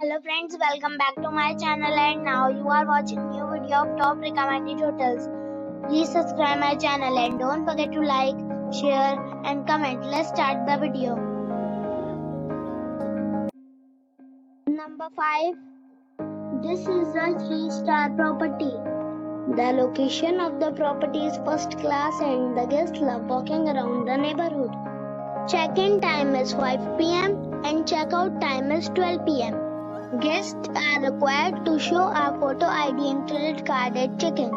Hello friends, welcome back to my channel and now you are watching new video of top recommended hotels. Please subscribe my channel and don't forget to like, share and comment. Let's start the video. Number 5. This is a 3-star property. The location of the property is first class and the guests love walking around the neighborhood. Check-in time is 5 p.m. and check-out time is 12 p.m. Guests are required to show a photo ID and credit card at check-in.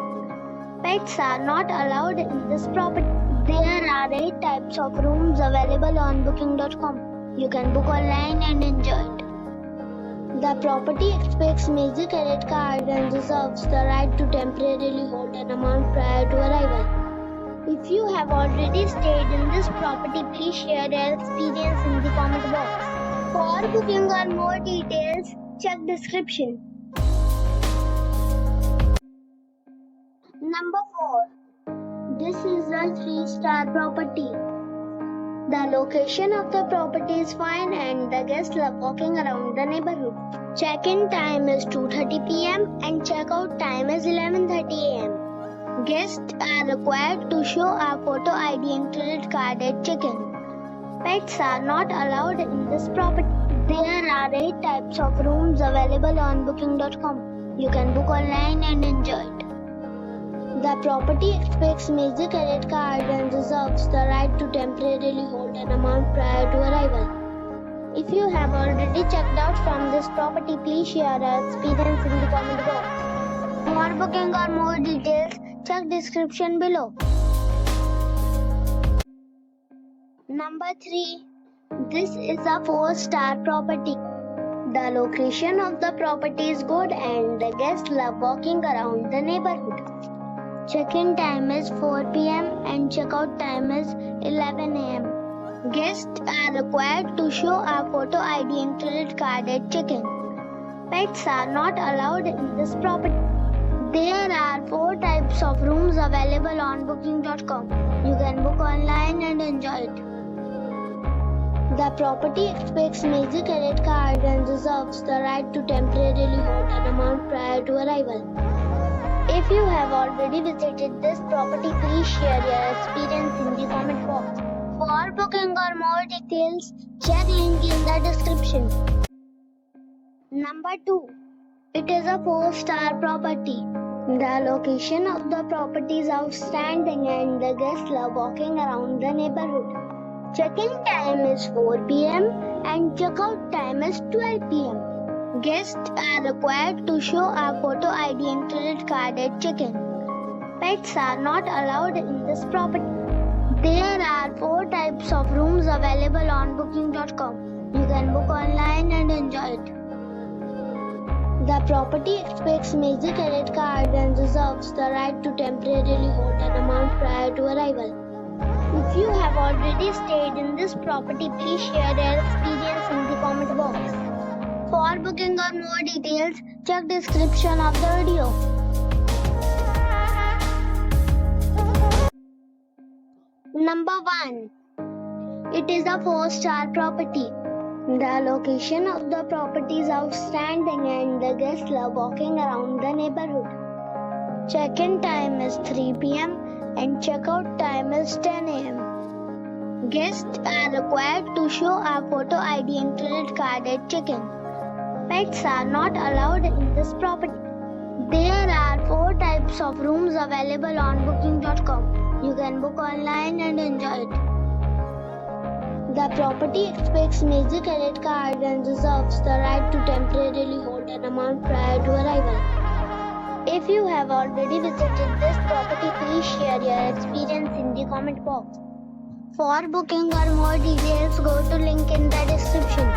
Pets are not allowed in this property. There are 8 types of rooms available on booking.com. You can book online and enjoy it. The property expects major credit card and reserves the right to temporarily hold an amount prior to arrival. If you have already stayed in this property, please share your experience in the comment box. For booking or more details, check description. Number 4. This is a 3-star property. The location of the property is fine and the guests love walking around the neighborhood. Check-in time is 2:30 p.m. and check-out time is 11:30 a.m. Guests are required to show a photo ID and credit card at check-in. Pets are not allowed in this property. There are 8 types of rooms available on booking.com. You can book online and enjoy it. The property expects major credit card and reserves the right to temporarily hold an amount prior to arrival. If you have already checked out from this property, please share your experience in the comment box. For booking or more details, check description below. Number 3. This is a 4-star property. The location of the property is good and the guests love walking around the neighborhood. Check-in time is 4 p.m. and check-out time is 11 a.m. Guests are required to show a photo ID and credit card at check-in. Pets are not allowed in this property. There are 4 types of rooms available on booking.com. You can book online and enjoy it. The property expects major credit card and reserves the right to temporarily hold an amount prior to arrival. If you have already visited this property, please share your experience in the comment box. For booking or more details, check link in the description. Number 2. It is a 4-star property. The location of the property is outstanding and the guests love walking around the neighborhood. Check-in time is 4 p.m. and check-out time is 12 p.m. Guests are required to show a photo ID and credit card at check-in. Pets are not allowed in this property. There are 4 types of rooms available on booking.com. You can book online and enjoy it. The property expects major credit card and reserves the right to temporarily hold an amount prior to arrival. If you have already stayed in this property, please share your experience in the comment box. For booking or more details, check description of the video. Number 1. It is a 4-star property. The location of the property is outstanding and the guests love walking around the neighborhood. Check-in time is 3 p.m. and check-out time is 10 a.m. Guests are required to show a photo ID and credit card at check-in. Pets are not allowed in this property. There are 4 types of rooms available on booking.com. You can book online and enjoy it. The property expects major credit card and reserves the right to temporarily hold an amount prior to arrival. If you have already visited this property, please share your experience in the comment box. For booking or more details, go to link in the description.